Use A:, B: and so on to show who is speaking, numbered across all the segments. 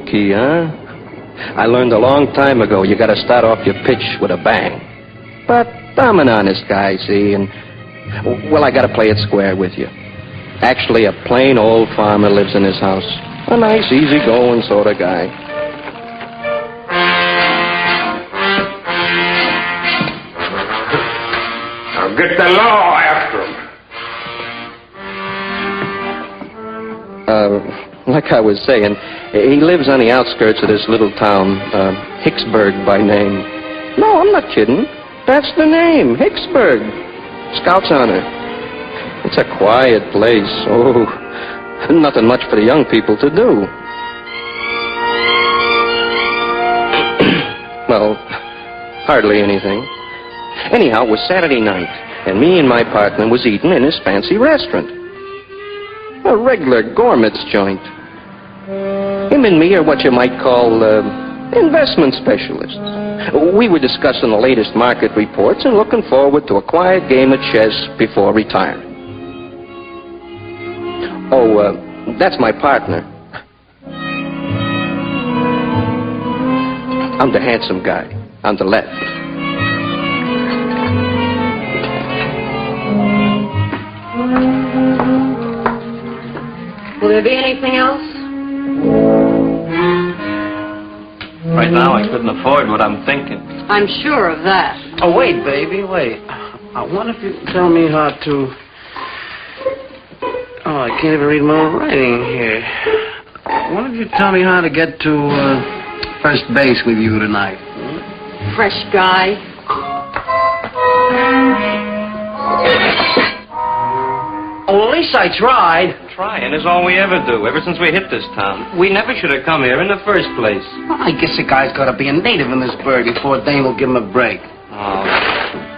A: rookie, huh? I learned a long time ago you gotta start off your pitch with a bang. But I'm an honest guy, see, and, well, I gotta play it square with you. Actually, a plain old farmer lives in his house. A nice, easy-going sort of guy.
B: Now get the law after him.
A: Like I was saying, he lives on the outskirts of this little town, Hicksburg by name. No, I'm not kidding. That's the name, Hicksburg. Scout's honor. It's a quiet place. Oh, nothing much for the young people to do. Well, hardly anything. Anyhow, it was Saturday night, and me and my partner was eating in his fancy restaurant. A regular gourmet's joint. Him and me are what you might call investment specialists. We were discussing the latest market reports and looking forward to a quiet game of chess before retiring. Oh, that's my partner. I'm the handsome guy on the left.
C: Will there be anything else?
A: Right now, I couldn't afford what I'm thinking.
C: I'm sure of that.
D: Oh, wait, baby, wait. I wonder if you can tell me how to... Oh, I can't even read my own writing here. I wonder if you tell me how to get to first base with you tonight.
C: Fresh guy.
D: Oh, at least I tried.
A: Trying is all we ever do, ever since we hit this town. We never should have come here in the first place.
D: Well, I guess a guy's got to be a native in this burg before Dane will give him a break.
A: Oh,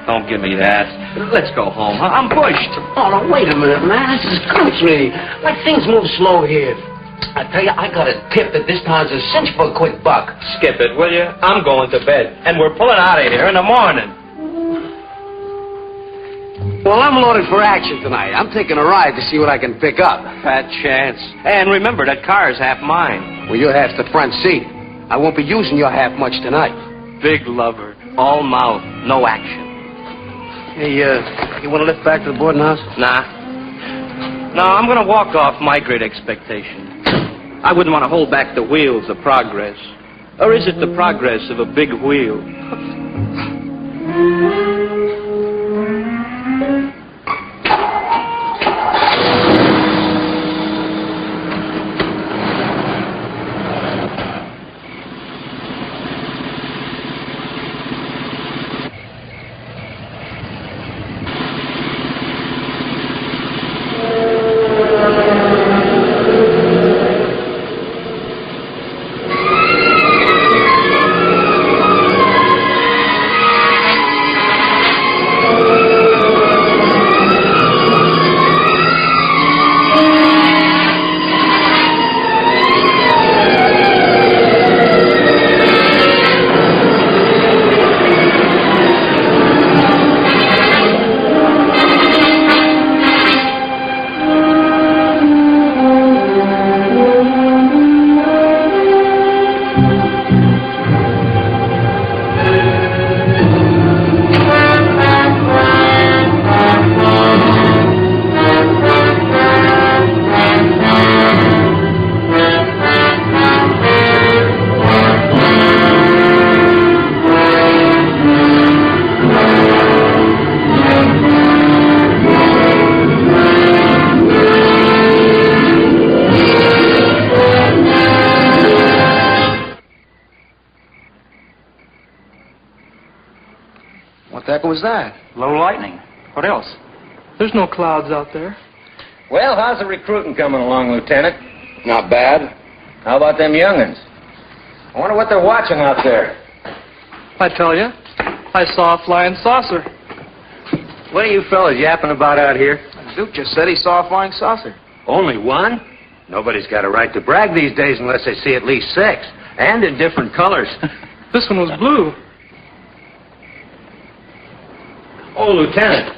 A: don't give me that. Let's go home. I'm pushed.
D: Oh, no, wait a minute, man. This is country. Like, things move slow here. I tell you, I got a tip that this town's a cinch for a quick buck.
A: Skip it, will you? I'm going to bed, and we're pulling out of here in the morning.
D: Well, I'm loaded for action tonight. I'm taking a ride to see what I can pick up.
A: Fat chance. And remember, that car's half mine.
D: Well, your half's the front seat. I won't be using your half much tonight.
A: Big lover. All mouth, no action.
D: Hey, you want to lift back to the boarding house?
A: Nah. No, I'm going to walk off my great expectation. I wouldn't want to hold back the wheels of progress. Or is it the progress of a big wheel?
D: What the heck was that?
E: Low lightning. What else?
F: There's no clouds out there.
B: Well, how's the recruiting coming along, Lieutenant?
D: Not bad.
B: How about them young'uns? I wonder what they're watching out there.
F: I tell you, I saw a flying saucer.
B: What are you fellas yapping about out here?
D: Duke just said he saw a flying saucer.
B: Only one? Nobody's got a right to brag these days unless they see at least 6. And in different colors.
F: This one was blue.
B: Oh, Lieutenant,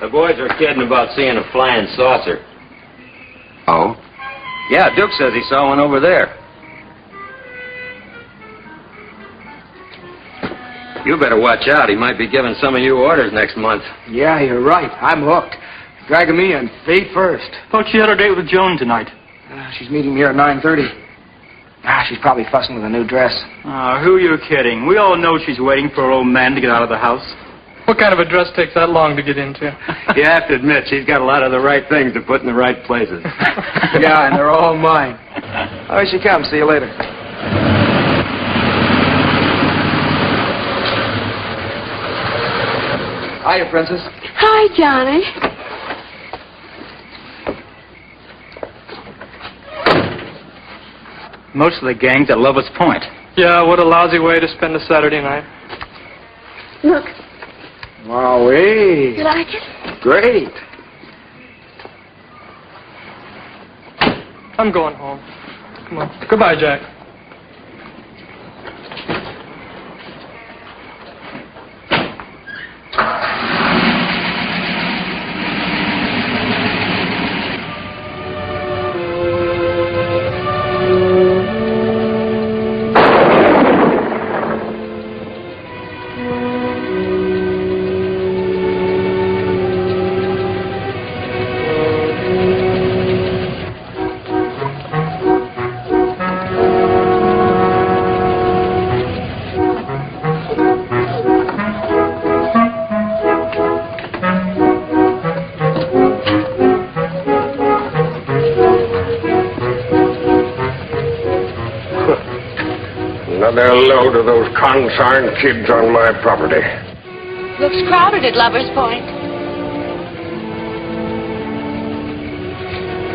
B: the boys are kidding about seeing a flying saucer.
D: Oh?
B: Yeah, Duke says he saw one over there. You better watch out. He might be giving some of you orders next month.
G: Yeah, you're right. I'm hooked. Dragging me in feet first.
E: Thought she had her date with Joan tonight.
G: She's meeting me here at 9:30. She's probably fussing with a new dress.
E: Who are you kidding? We all know she's waiting for her old man to get out of the house.
F: What kind of a dress takes that long to get into?
B: You have to admit, she's got a lot of the right things to put in the right places.
G: Yeah, and they're all mine. Oh, here she comes. See you later. Hiya, Princess.
C: Hi, Johnny.
E: Most of the gang's at Lover's Point.
F: Yeah, what a lousy way to spend a Saturday night.
C: Look,
G: Wowee.
C: you like it?
G: Great.
F: I'm going home. Come on. Goodbye, Jack.
H: Another load of those concerned kids on my property.
C: Looks crowded at Lover's Point.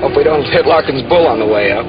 G: Hope we don't hit Larkin's bull on the way up.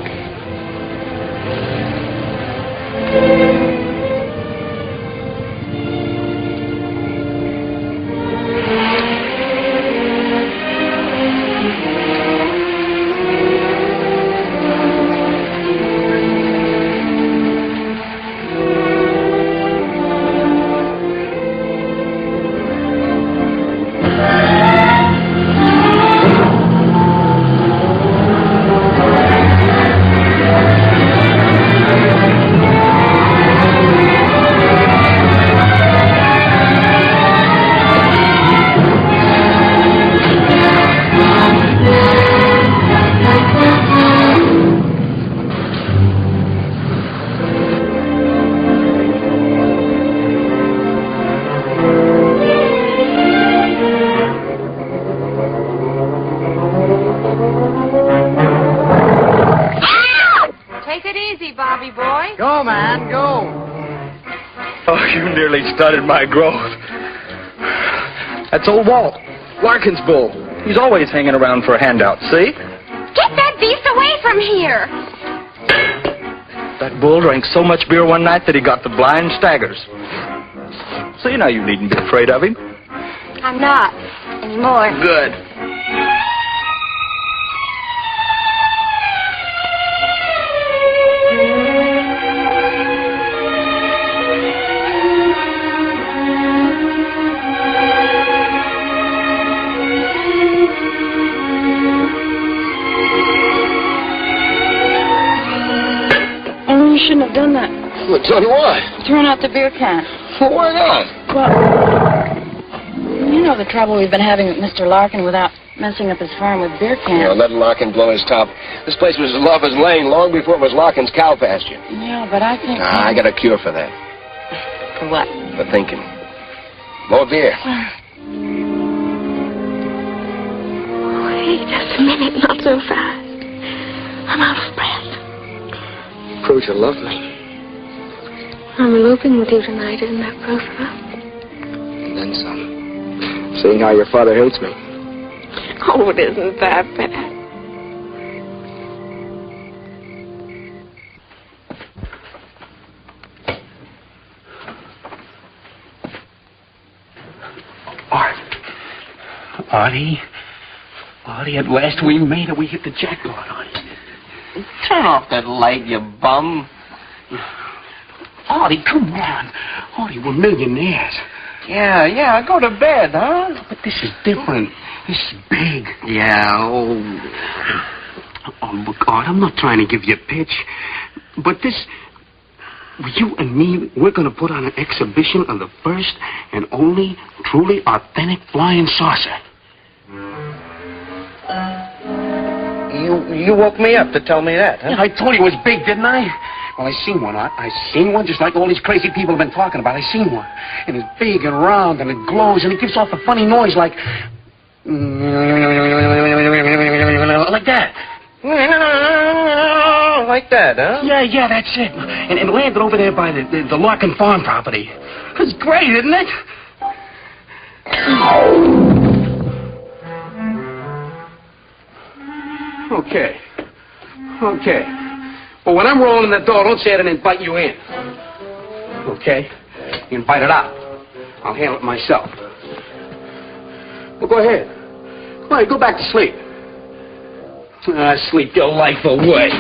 C: Bobby boy.
G: Go, man, go.
F: Oh, you nearly started my growth. That's old Walt, Larkin's bull. He's always hanging around for a handout, see?
C: Get that beast away from here.
F: That bull drank so much beer one night that he got the blind staggers. See, now you needn't be afraid of him.
C: I'm not anymore.
F: Good.
C: You shouldn't have done that.
H: Well, done what?
C: Thrown out the beer can.
H: Well, why not?
C: Well, you know the trouble we've been having with Mr. Larkin without messing up his farm with beer cans.
H: You know, let Larkin blow his top. This place was Lover's Lane long before it was Larkin's cow pasture.
C: Yeah, but I think...
H: I got a cure for that.
C: For what?
H: For thinking. More beer.
I: Wait just a minute, not so fast. I'm out of breath.
G: Proves you love me.
I: I'm eloping with you tonight, isn't that proof of it?
G: And then some. Seeing how your father hates me.
I: Oh, it isn't that bad.
D: Artie, at last we made it. We hit the jackpot on it. Turn off that light, you bum. Artie, come on. Artie, we're millionaires. Yeah, go to bed, huh? But this is different. This is big. Yeah, oh, look, Art, I'm not trying to give you a pitch, but this You and me, we're going to put on an exhibition of the first and only truly authentic flying saucer.
A: You woke me up to tell me that, huh?
D: Yeah, I told you it was big, didn't I? Well, I seen one. I seen one just like all these crazy people have been talking about. I seen one. And it's big and round and it glows and it gives off a funny noise like that.
A: Like that, huh?
D: Yeah, that's it. And it landed over there by the Larkin Farm property. It's great, isn't it? Okay. But when I'm rolling the door, don't say I didn't invite you in. Okay? You invite it out. I'll handle it myself. Well, go ahead. All right, go back to sleep. Sleep your life away.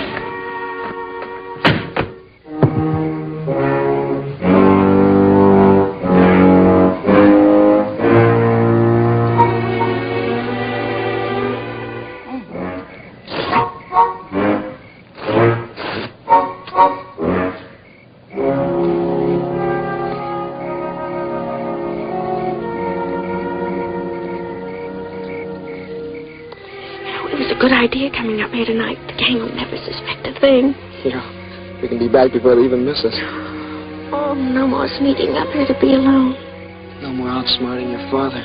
I: Good idea coming up here tonight. The gang will never suspect a thing.
H: Yeah, we can be back before they even miss us.
I: Oh, no more sneaking up here to be alone.
H: No more outsmarting your father.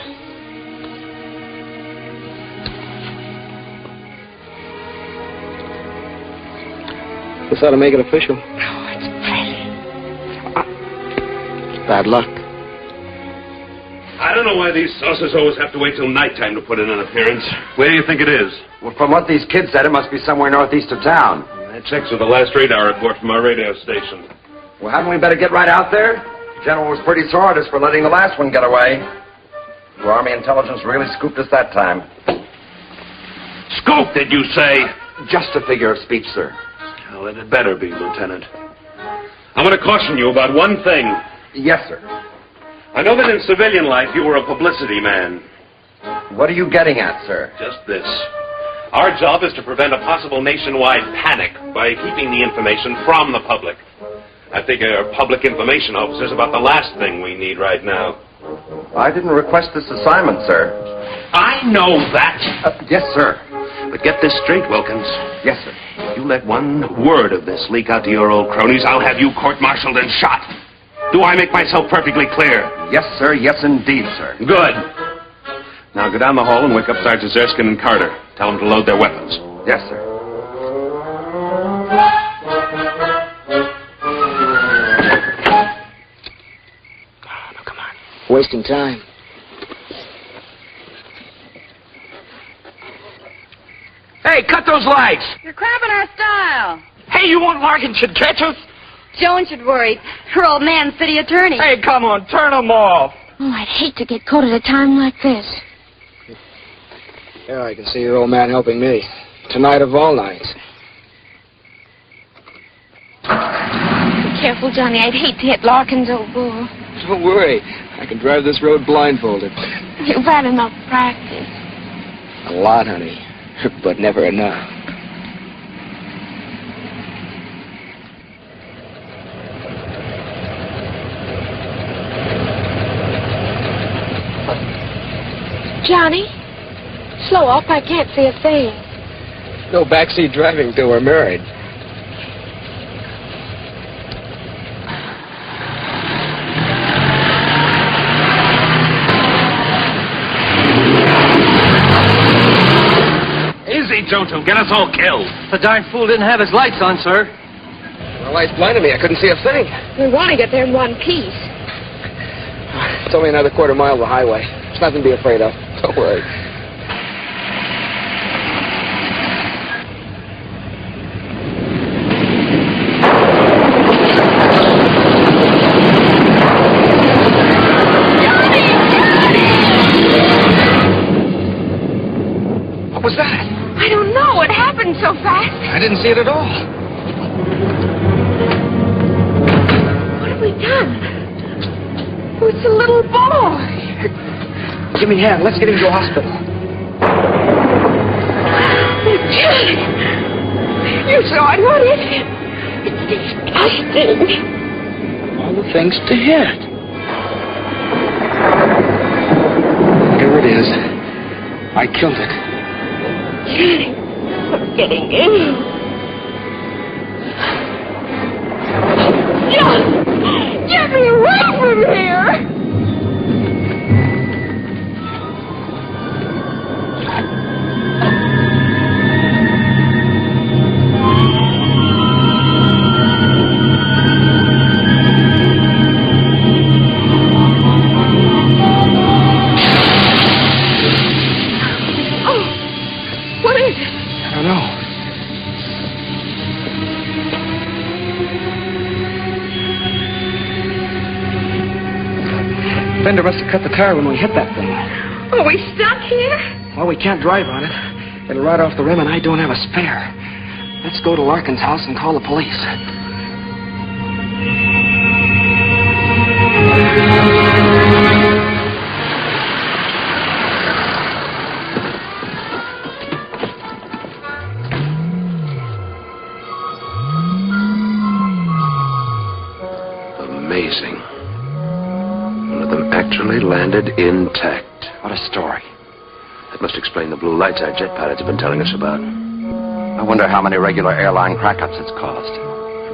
H: This ought to make it official.
I: Oh, it's pretty.
H: Bad luck.
J: I don't know why these saucers always have to wait till nighttime to put in an appearance. Where do you think it is?
B: Well, from what these kids said, it must be somewhere northeast of town.
J: That checks with the last radar report from our radio station.
B: Well, hadn't we better get right out there? The general was pretty sore at us for letting the last one get away. The Army intelligence really scooped us that time.
J: Scoop, did you say?
B: Just a figure of speech, sir.
J: Well, then it better be, Lieutenant. I'm going to caution you about one thing.
B: Yes, sir.
J: I know that in civilian life you were a publicity man.
B: What are you getting at, sir?
J: Just this. Our job is to prevent a possible nationwide panic by keeping the information from the public. I think our public information officer's about the last thing we need right now.
B: I didn't request this assignment, sir.
J: I know that.
B: Yes, sir.
J: But get this straight, Wilkins.
B: Yes, sir.
J: If you let one word of this leak out to your old cronies, I'll have you court-martialed and shot. Do I make myself perfectly clear?
B: Yes, sir. Yes, indeed, sir.
J: Good. Now go down the hall and wake up Sergeants Erskine and Carter. Tell them to load their weapons.
B: Yes, sir.
H: Oh, no, come on. Wasting time.
D: Hey, cut those lights!
C: You're cramping our style.
D: Hey, you want Larkin should catch us?
C: Joan should worry. Her old man's city attorney.
D: Hey, come on, turn them off.
I: Oh, I'd hate to get caught at a time like this.
H: Yeah, I can see your old man helping me. Tonight of all nights.
I: Be careful, Johnny. I'd hate to hit Larkin's old bull.
H: Don't worry. I can drive this road blindfolded.
I: You've had enough practice.
H: A lot, honey. But never enough.
I: Johnny, slow up. I can't see a thing.
H: No backseat driving till we're married.
J: Easy, Jojo. Get us all killed.
E: The darn fool didn't have his lights on, sir.
H: The lights blinded me. I couldn't see a thing.
I: We want to get there in one piece.
H: It's only another quarter mile of the highway. There's nothing to be afraid of. Don't worry.
D: What was that?
I: I don't know. It happened so fast.
D: I didn't see it at all.
I: What have we done? Oh, it's a little boy.
D: Give me a hand. Let's get him to a hospital.
I: Oh, Johnny. You saw it. What is it? It's disgusting.
G: the things to hit. Here it is. I killed it.
I: Johnny, I'm getting in. John! Get me away from here!
G: Fender must have cut the tire when we hit that thing.
I: Are we stuck here?
G: Well, we can't drive on it. It'll ride off the rim, and I don't have a spare. Let's go to Larkin's house and call the police.
K: Amazing. One of them actually landed intact.
B: What a story.
K: That must explain the blue lights our jet pilots have been telling us about.
B: I wonder how many regular airline crack-ups it's caused.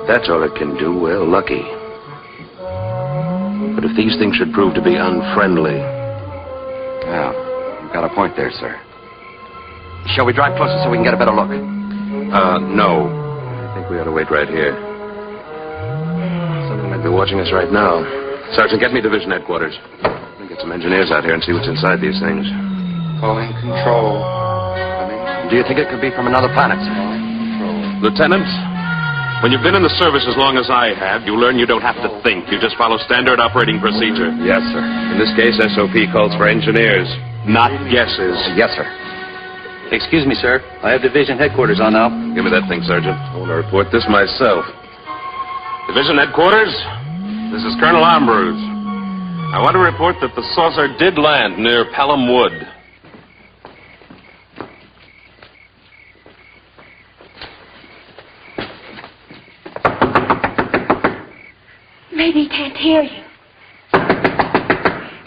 K: If that's all it can do, well, lucky. But if these things should prove to be unfriendly...
B: Yeah, you've got a point there, sir. Shall we drive closer so we can get a better look?
K: No. I think we ought to wait right here. Something might be watching us right now. Sergeant, get me division headquarters. Let me get some engineers out here and see what's inside these things.
F: Calling control.
B: Do you think it could be from another planet, sir?
J: Lieutenant, when you've been in the service as long as I have, you learn you don't have to think. You just follow standard operating procedure.
K: Yes, sir. In this case, SOP calls for engineers, not guesses.
B: Yes, sir.
E: Excuse me, sir. I have division headquarters on now.
K: Give me that thing, Sergeant. I want to report this myself.
J: Division headquarters, this is Colonel Ambrose. I want to report that the saucer did land near Pelham Wood.
I: Maybe he can't hear you.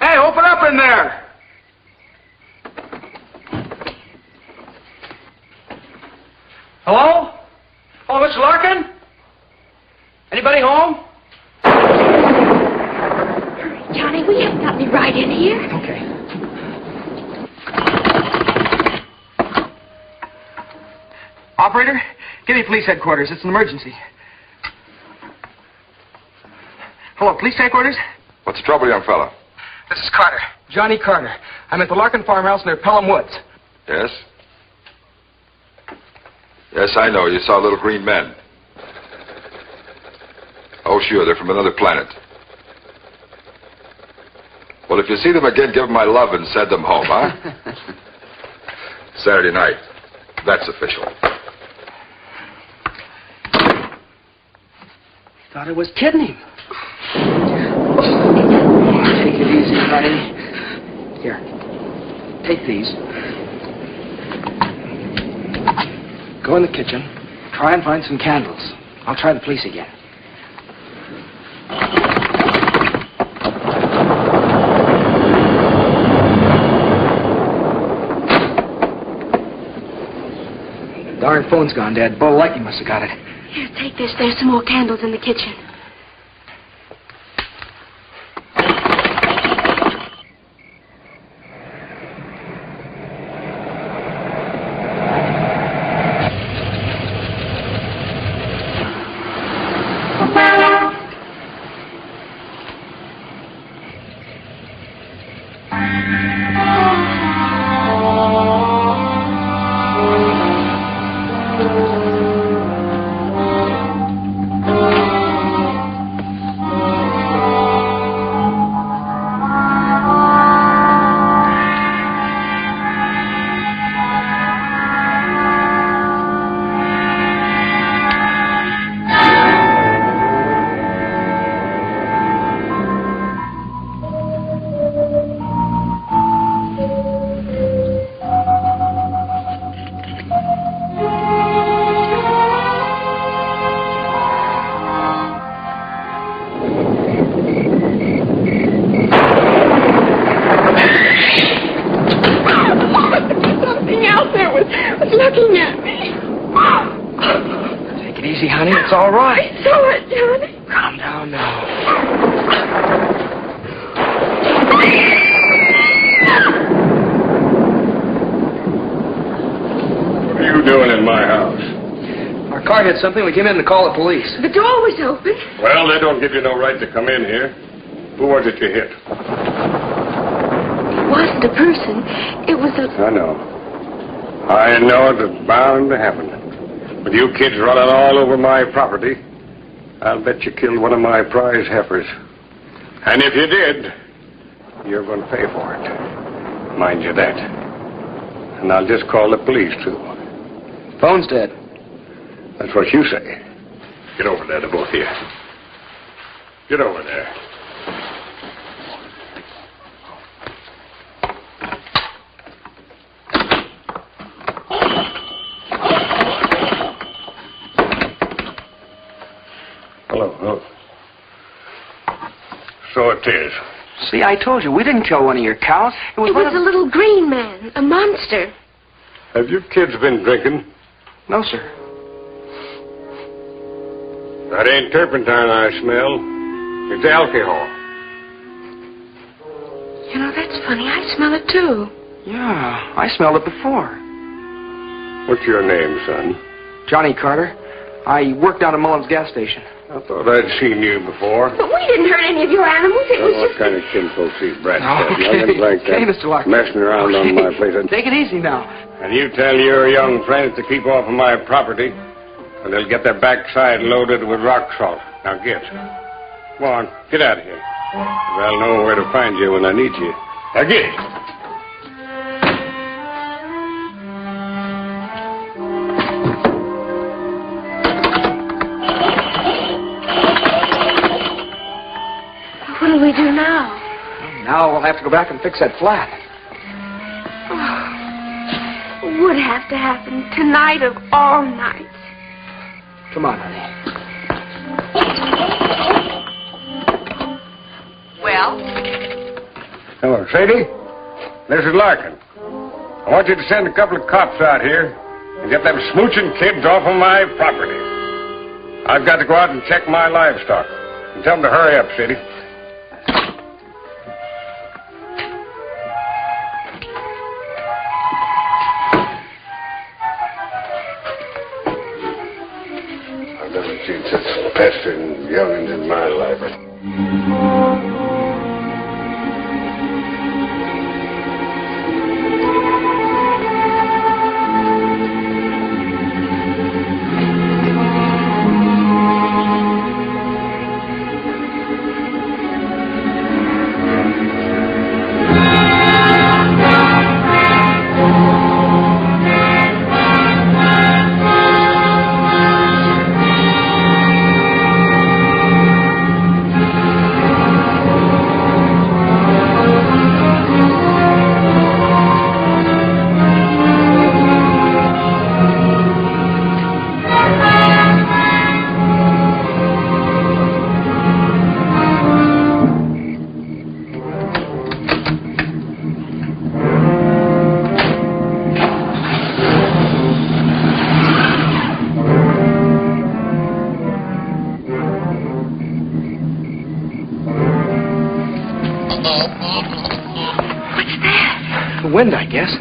G: Hey, open up in there! Hello? Oh, Mr. Larkin? Anybody home?
I: Hurry, Johnny, we haven't got any right in here.
G: Okay. Operator, give me police headquarters. It's an emergency. Hello, police headquarters?
L: What's the trouble, young fella?
G: This is Carter. Johnny Carter. I'm at the Larkin farmhouse near Pelham Woods.
L: Yes? Yes, I know. You saw little green men. Oh, sure. They're from another planet. Well, if you see them again, give them my love and send them home, huh? Saturday night. That's official.
G: Thought I was kidding him. Take it easy, buddy. Here. Take these. Go in the kitchen. Try and find some candles. I'll try the police again. Darn phone's gone dead. Bo Likey must have got it.
I: Here, take this. There's some more candles in the kitchen.
G: easy, honey. It's all right.
I: It's all right, Johnny.
G: Calm down now.
M: What are you doing in my house?
G: Our car hit something. We came in to call the police.
I: The door was open.
M: Well, that don't give you no right to come in here. Who was it you hit?
I: It wasn't a person. It was a...
M: I know. I know it was bound to happen. With you kids running all over my property, I'll bet you killed one of my prize heifers. And if you did, you're going to pay for it. Mind you that. And I'll just call the police, too.
G: Phone's dead.
M: That's what you say. Get over there, the both of you. Get over there. Hello. So it is.
G: See, I told you, we didn't kill one of your cows.
I: It was a little green man, a monster.
M: Have you kids been drinking?
G: No, sir.
M: That ain't turpentine I smell. It's alcohol.
I: You know, that's funny. I smell it, too.
G: Yeah, I smelled it before.
M: What's your name, son?
G: Johnny Carter. I worked down at Mullen's gas station.
M: I thought I'd seen you before.
I: But we didn't hurt any of your animals. It was
M: What
I: just...
M: kind of kinfolk these brats
G: Okay.
M: have? Nothing like that.
G: Okay, Mr. Larkin.
M: Messing around on my place.
G: Take it easy now.
M: And you tell your young friends to keep off of my property, and they'll get their backside loaded with rock salt. Now get. Come on, get out of here. I'll know where to find you when I need you. Now get.
I: What do we do now?
G: Now we'll have to go back and fix that flat.
I: Would have to happen tonight of all nights.
G: Come on, honey.
I: Well?
M: Hello, Sadie. This is Larkin. I want you to send a couple of cops out here and get them smooching kids off of my property. I've got to go out and check my livestock. And tell them to hurry up, Sadie. I've never seen such pestering young'uns in my life.
G: The wind, I guess.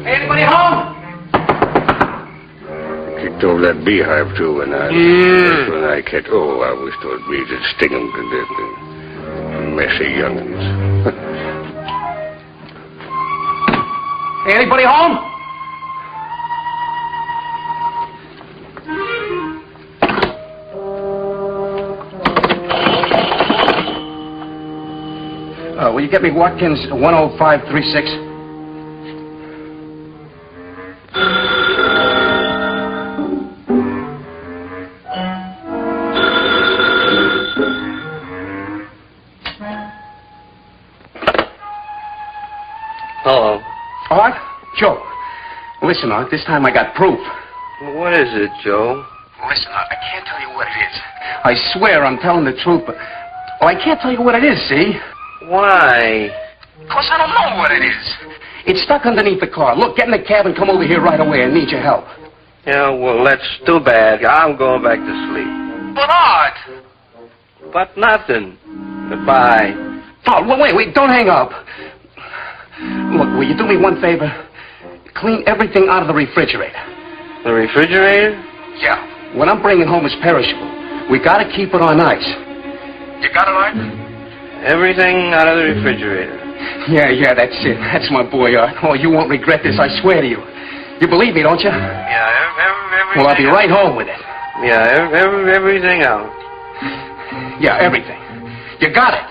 G: Anybody home?
M: Kicked over that beehive, too, and that's when I catch... Oh, I wish those bees would sting them to death. Messy young'uns.
G: Anybody home? Will you get me Watkins 10536?
A: Hello.
D: Art? Joe. Listen, Art, this time I got proof.
A: What is it, Joe?
D: Listen, Art, I can't tell you what it is. I swear I'm telling the truth, but... Well, I can't tell you what it is, see?
A: Why?
D: Because I don't know what it is. It's stuck underneath the car. Look, get in the cab and come over here right away. I need your help.
A: Yeah, well, that's too bad. I'm going back to sleep.
D: But, Art!
A: But nothing. Goodbye.
D: Oh, wait, don't hang up. Look, will you do me one favor? Clean everything out of the refrigerator.
A: The refrigerator?
D: Yeah. What I'm bringing home is perishable. We gotta keep it on ice. You got it, Art?
A: Everything out of the refrigerator.
D: Yeah, that's it. That's my boy, Art. Oh, you won't regret this, I swear to you. You believe me, don't you?
A: Yeah, everything.
D: Well, I'll be right home with it.
A: Yeah, everything out.
D: Yeah, everything. You got it.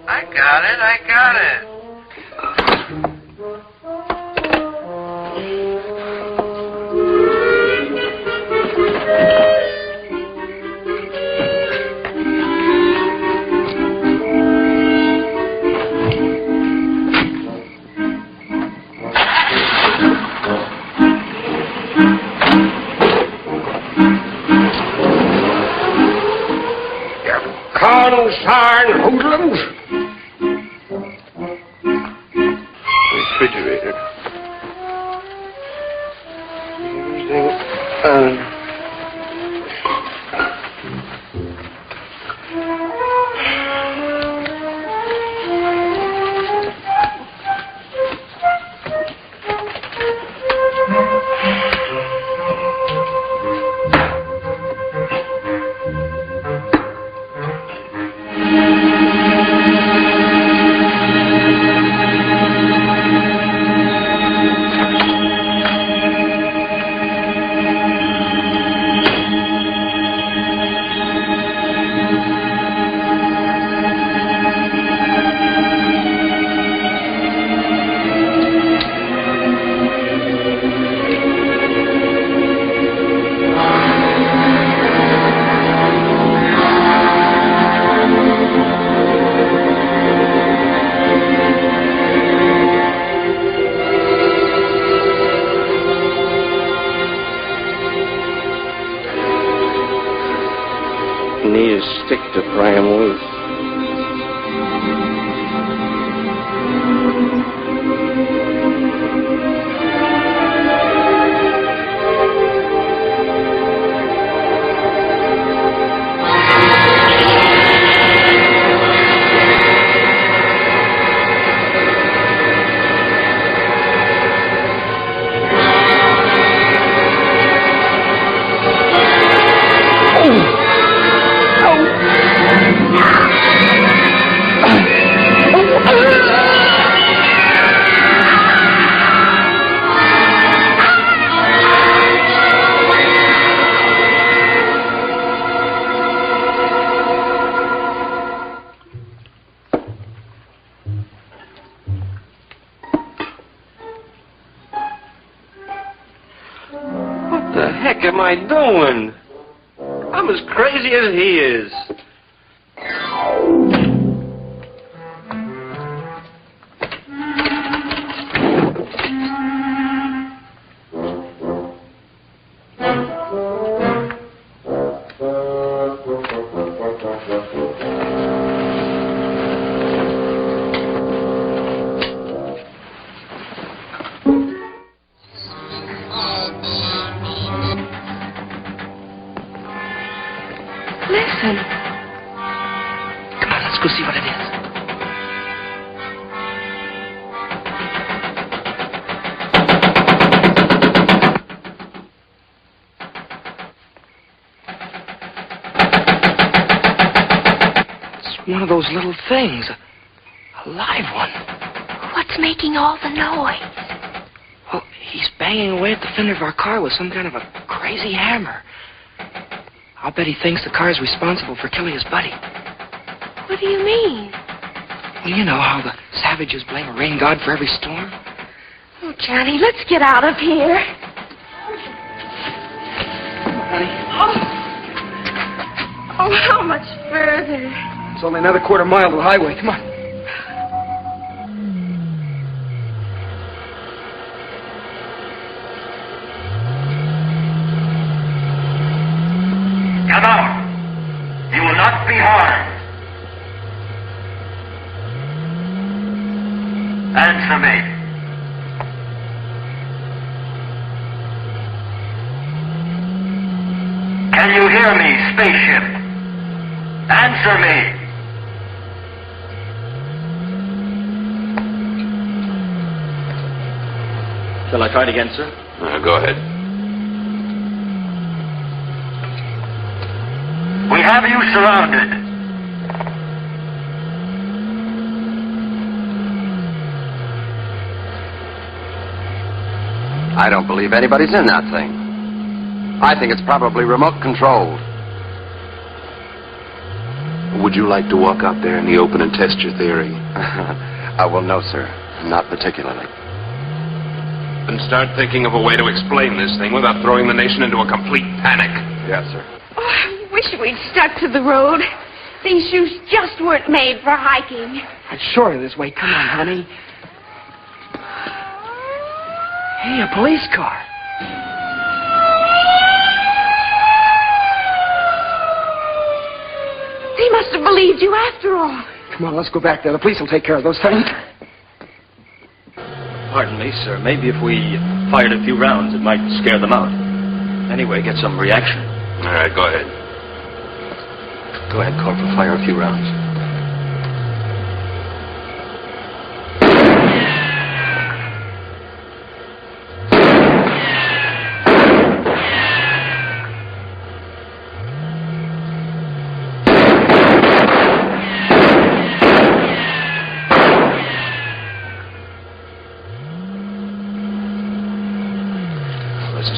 A: I got it.
M: Consarn hoodlums.
A: Refrigerator. Need a stick to pry him loose. What the heck am I doing? I'm as crazy as he is.
I: Listen.
G: Come on, let's go see what it is. It's one of those little things. A live one.
I: What's making all the noise?
G: Well, he's banging away at the fender of our car with some kind of a crazy hammer. I'll bet he thinks the car's responsible for killing his buddy.
I: What do you mean?
G: Well, you know how the savages blame a rain god for every storm?
I: Oh, Johnny, let's get out of here.
G: Honey?
I: Oh, how much further?
G: It's only another quarter mile to the highway. Come on.
N: Answer me. Can you hear me, spaceship? Answer me.
E: Shall I try it again, sir?
K: Go ahead.
N: We have you surrounded.
B: I don't believe anybody's in that thing. I think it's probably remote controlled.
K: Would you like to walk out there in the open and test your theory?
B: Well, no, sir. Not particularly.
K: Then start thinking of a way to explain this thing without throwing the nation into a complete panic.
B: Yes, sir.
I: Oh, I wish we'd stuck to the road. These shoes just weren't made for hiking.
G: It's shorter this way. Come on, honey. Hey, a police car.
I: They must have believed you after all.
G: Come on, let's go back there. The police will take care of those things.
E: Pardon me, sir. Maybe if we fired a few rounds, it might scare them out. Anyway, get some reaction.
K: All right, go ahead.
E: Go ahead, Corporal. Fire a few rounds.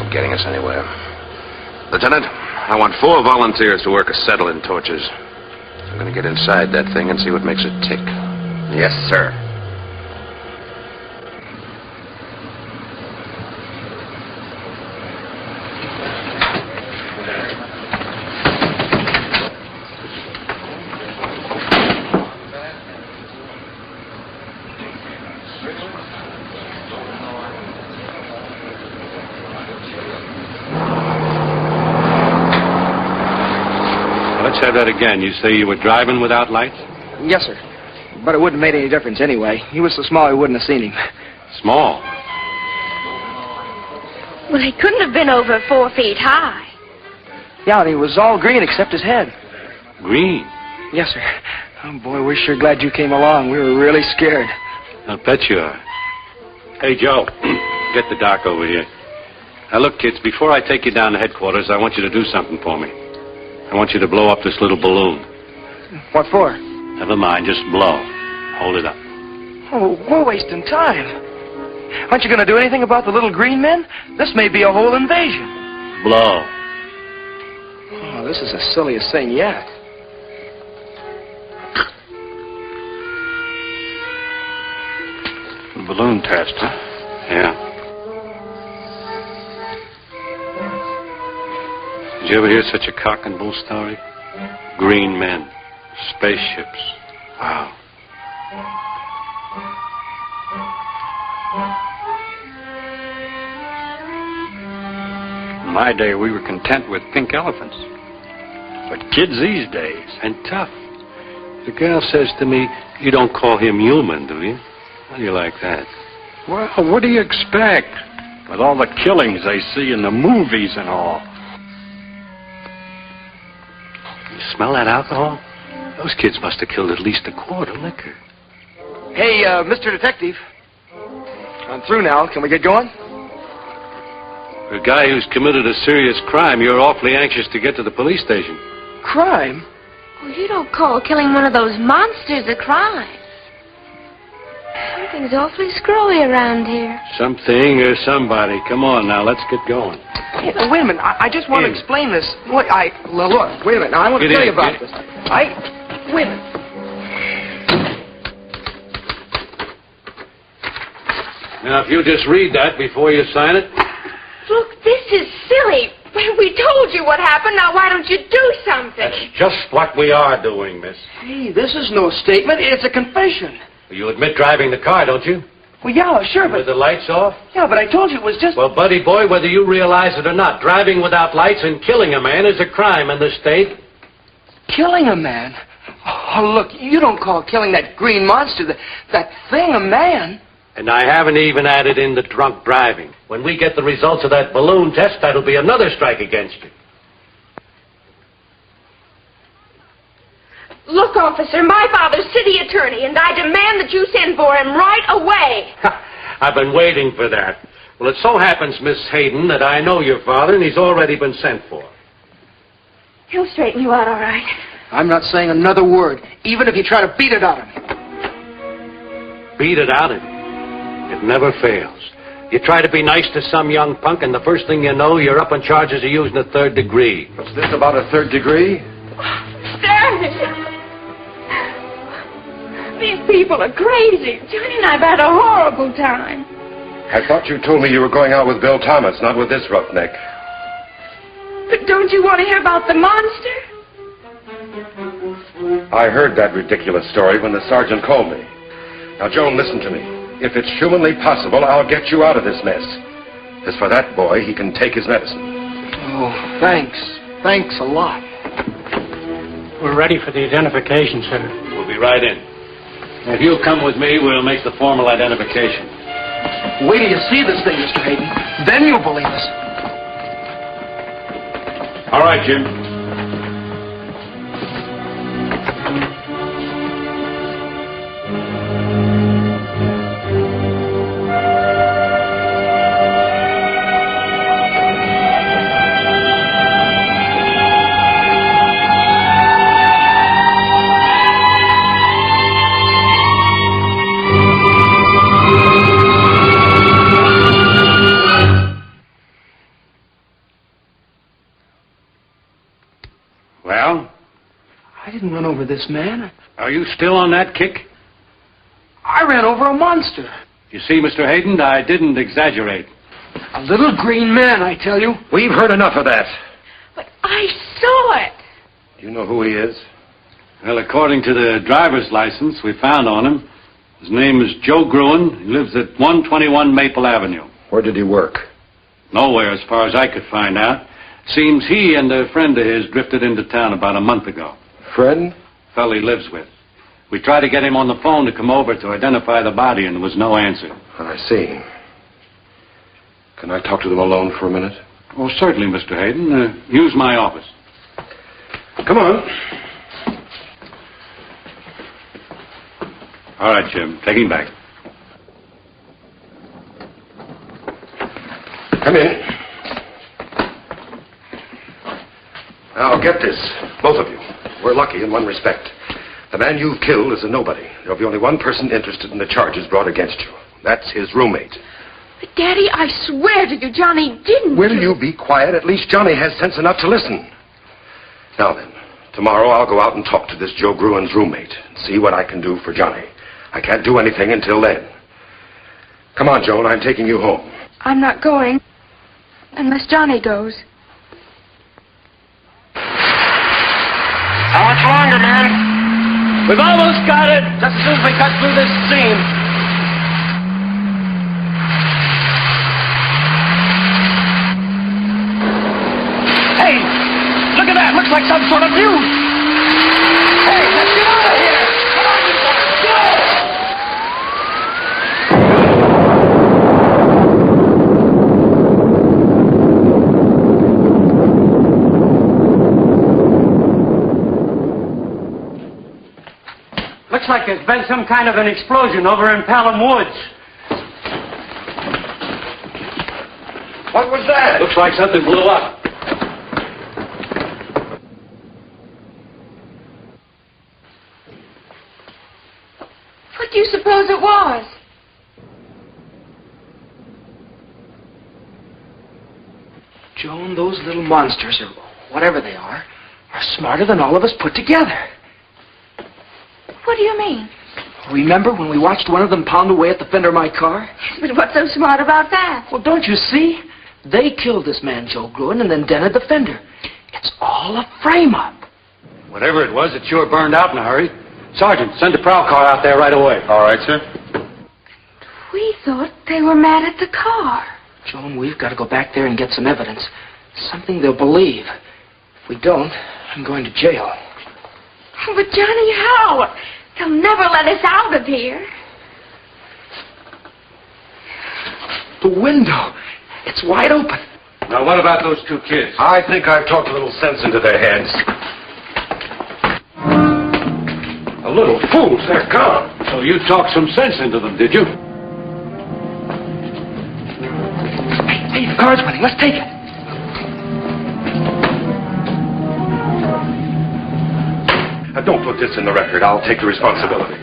K: Getting us anywhere. Lieutenant, I want 4 volunteers to work acetylene torches. I'm going to get inside that thing and see what makes it tick.
B: Yes, sir.
J: Let's have that again. You say you were driving without lights?
G: Yes, sir. But it wouldn't have made any difference anyway. He was so small, he wouldn't have seen him.
J: Small?
I: Well, he couldn't have been over 4 feet high.
G: Yeah, and he was all green except his head.
J: Green?
G: Yes, sir. Oh, boy, we're sure glad you came along. We were really scared.
J: I'll bet you are. Hey, Joe, get the doc over here. Now, look, kids, before I take you down to headquarters, I want you to do something for me. I want you to blow up this little balloon.
G: What for?
J: Never mind, just blow. Hold it up.
G: Oh, we're wasting time. Aren't you going to do anything about the little green men? This may be a whole invasion.
J: Blow.
G: Oh, this is the silliest thing yet.
J: The balloon test, huh? Yeah. Did you ever hear such a cock and bull story? Green men, spaceships. Wow.
E: In my day, we were content with pink elephants. But kids these days...
J: And tough. The girl says to me, you don't call him human, do you? How do you like that?
E: Well, what do you expect? With all the killings they see in the movies and all.
J: You smell that alcohol? Those kids must have killed at least a quart of liquor.
G: Hey, Mr. Detective. I'm through now. Can we get going?
J: For a guy who's committed a serious crime, you're awfully anxious to get to the police station.
G: Crime?
I: Well, you don't call killing one of those monsters a crime. Something's awfully screwy around here.
J: Something or somebody. Come on now, let's get going.
G: Hey, wait a minute. I just want to explain this. Look, look, wait a minute. Now, I want to tell you about this. Wait a minute.
J: Now, if you just read that before you sign it.
I: Look, this is silly. We told you what happened. Now, why don't you do something?
J: That's just what we are doing, miss.
G: Hey, this is no statement. It's a confession.
J: You admit driving the car, don't you?
G: Well, yeah, sure, but...
J: With the lights off?
G: Yeah, but I told you it was just...
J: Well, buddy boy, whether you realize it or not, driving without lights and killing a man is a crime in this state.
G: Killing a man? Oh, look, you don't call killing that green monster, that thing, a man.
O: And I haven't even added in the drunk driving. When we get the results of that balloon test, that'll be another strike against you.
I: Look, officer, my father's city attorney, and I demand that you send for him right away.
O: I've been waiting for that. Well, it so happens, Miss Hayden, that I know your father, and he's already been sent for.
I: He'll straighten you out all right.
G: I'm not saying another word, even if you try to beat it out of me.
O: Beat it out of you. It never fails. You try to be nice to some young punk, and the first thing you know, you're up on charges of using a third degree.
B: What's this about a third degree?
I: Stanley! These people are crazy. Johnny and I've had a horrible time.
B: I thought you told me you were going out with Bill Thomas, not with this roughneck.
I: But don't you want to hear about the monster?
B: I heard that ridiculous story when the sergeant called me. Now, Joan, listen to me. If it's humanly possible, I'll get you out of this mess. As for that boy, he can take his medicine.
G: Oh, thanks. Thanks a lot.
E: We're ready for the identification, sir.
O: We'll be right in. If you'll come with me, we'll make the formal identification.
G: Wait till you see this thing, Mr. Hayden. Then you'll believe us.
O: All right, Jim. Well?
G: I didn't run over this man.
O: Are you still on that kick?
G: I ran over a monster.
O: You see, Mr. Hayden, I didn't exaggerate.
G: A little green man, I tell you.
B: We've heard enough of that.
I: But I saw it.
B: Do you know who he is?
O: Well, according to the driver's license we found on him, his name is Joe Gruen. He lives at 121 Maple Avenue.
B: Where did he work?
O: Nowhere, as far as I could find out. Seems he and a friend of his drifted into town about a month ago.
B: Friend?
O: Fellow he lives with. We tried to get him on the phone to come over to identify the body, and there was no answer.
B: I see. Can I talk to them alone for a minute?
O: Oh, certainly, Mr. Hayden. Use my office.
B: Come on.
O: All right, Jim. Take him back.
B: Come in. Now, get this, both of you. We're lucky in one respect. The man you've killed is a nobody. There'll be only one person interested in the charges brought against you. That's his roommate.
I: But, Daddy, I swear to you, Johnny didn't.
B: Will you be quiet? At least Johnny has sense enough to listen. Now then, tomorrow I'll go out and talk to this Joe Gruen's roommate and see what I can do for Johnny. I can't do anything until then. Come on, Joan, I'm taking you home.
I: I'm not going unless Johnny goes.
N: How much longer, man?
O: We've almost got it. Just as soon as we cut through this scene. Hey, look at that. Looks like some sort of fuse. Hey, let's get out of here. Come on, you guys, go! Looks like there's been some kind of an explosion over in Pelham Woods.
B: What was that?
O: Looks like something blew up.
I: What do you suppose it was?
G: Joan, those little monsters, or whatever they are smarter than all of us put together.
I: What do you mean?
G: Remember when we watched one of them pound away at the fender of my car?
I: But what's so smart about that?
G: Well, don't you see? They killed this man, Joe Gruen, and then dented the fender. It's all a frame-up.
O: Whatever it was, it sure burned out in a hurry. Sergeant, send a prowl car out there right away.
K: All right, sir.
I: We thought they were mad at the car.
G: Joan, we've got to go back there and get some evidence. Something they'll believe. If we don't, I'm going to jail.
I: But, Johnny, how? They'll never let us out of here.
B: The window. It's wide open.
M: Now, what about those two kids?
B: I think I've talked a little sense into their heads.
M: The little fools, they're gone. So you talked some sense into them, did you?
G: Hey, the car's winning. Let's take it.
B: Now, don't put this in the record. I'll take the responsibility.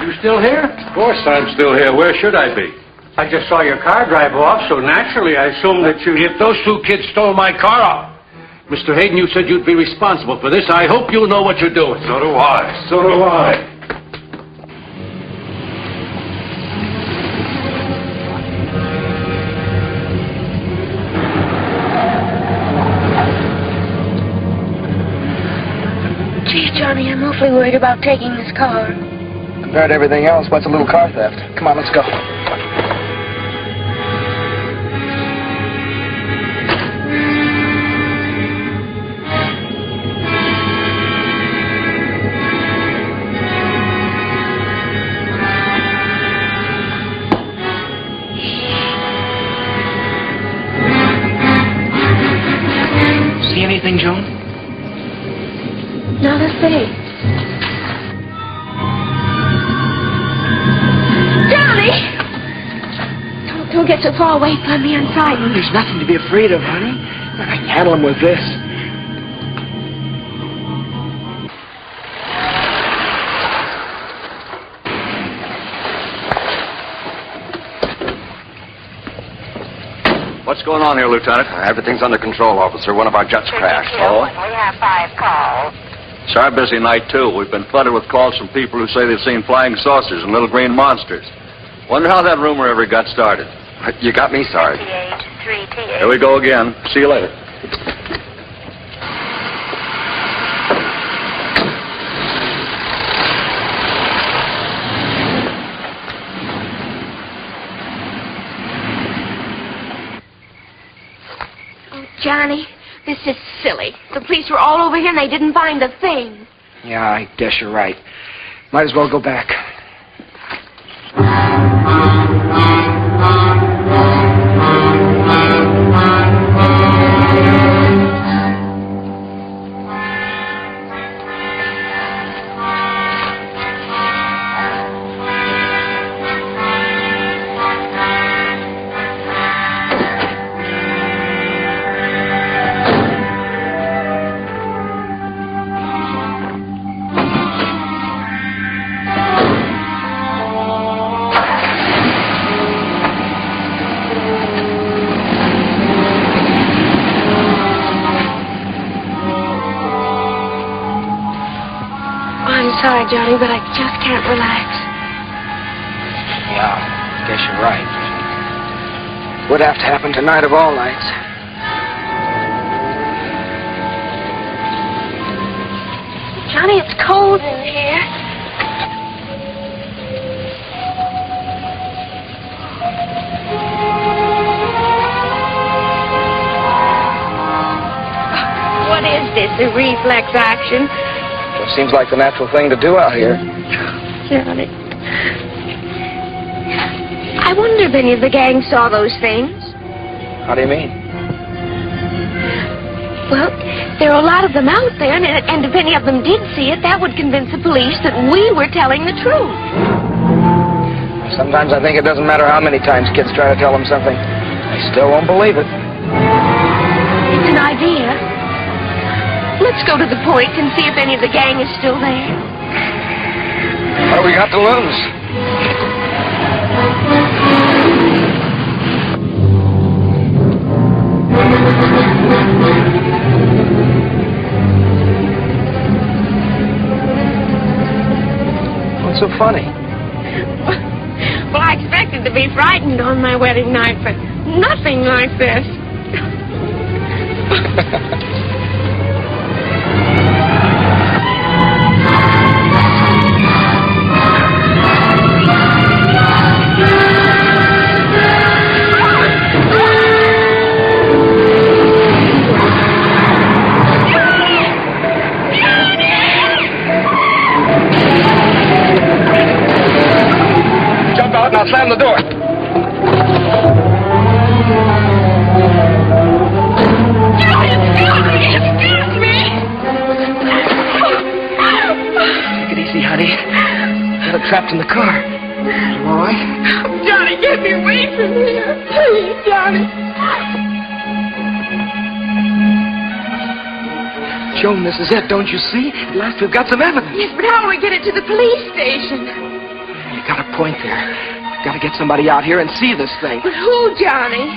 M: You still here? Of course I'm still here. Where should I be? I just saw your car drive off, so naturally I assumed that you... If those two kids stole my car off, Mr. Hayden, you said you'd be responsible for this. I hope you know what you're doing.
B: So do I. So do I.
I: Gee, Johnny, I'm awfully worried about taking this car.
F: Compared to everything else, what's a little car theft? Come on, let's go.
G: See anything, Joan?
I: Not a thing. Don't get so far away from me. I'm frightened.
G: There's nothing to be afraid of, honey. I can handle him with this.
K: What's going on here, Lieutenant?
L: Everything's under control, officer. One of our jets crashed.
K: Oh?
N: We have 5 calls.
K: It's our busy night, too. We've been flooded with calls from people who say they've seen flying saucers and little green monsters. Wonder how that rumor ever got started.
L: You got me, Sarge.
K: Here we go again. See you later.
I: Oh, Johnny, this is silly. The police were all over here and they didn't find a thing.
G: Yeah, I guess you're right. Might as well go back.
I: Sorry, Johnny, but I just can't relax.
G: Yeah, I guess you're right. Would have to happen tonight of all nights.
I: Johnny, it's cold in here. What is this, a reflex action?
F: Well, seems like the natural thing to do out here.
I: Johnny. I wonder if any of the gang saw those things.
F: How do you mean?
I: Well, there are a lot of them out there, and if any of them did see it, that would convince the police that we were telling the truth.
F: Sometimes I think it doesn't matter how many times kids try to tell them something. They still won't believe it.
I: It's an idea. Let's go to the point and see if any of the gang is still there.
F: What do we got to lose? What's so funny?
I: Well, I expected to be frightened on my wedding night, but nothing like this.
F: I'll slam the door.
I: Excuse me!
G: Take it easy, honey. Got her trapped in the car. You all right?
I: Johnny, get me away from here. Please, Johnny.
G: Joan, this is it, don't you see? At last we've got some evidence.
I: Yes, but how do we get it to the police station?
G: You got a point there. We've got to get somebody out here and see this thing.
I: But who, Johnny?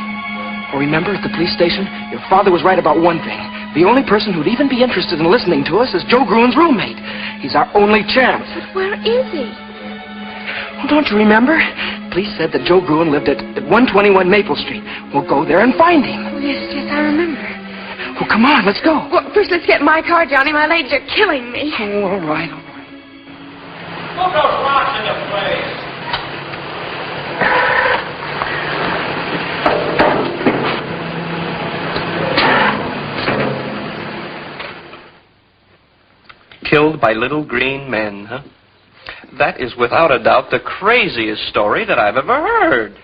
G: Oh, remember, at the police station, your father was right about one thing. The only person who'd even be interested in listening to us is Joe Gruen's roommate. He's our only chance.
I: But where is he?
G: Well, don't you remember? Police said that Joe Gruen lived at 121 Maple Street. We'll go there and find him.
I: Oh, yes, I remember.
G: Well, come on, let's go.
I: Well, first let's get in my car, Johnny. My legs are killing me.
G: Oh, all right.
O: Look those rocks in the place.
A: Killed by little green men, huh? That is without a doubt the craziest story that I've ever heard.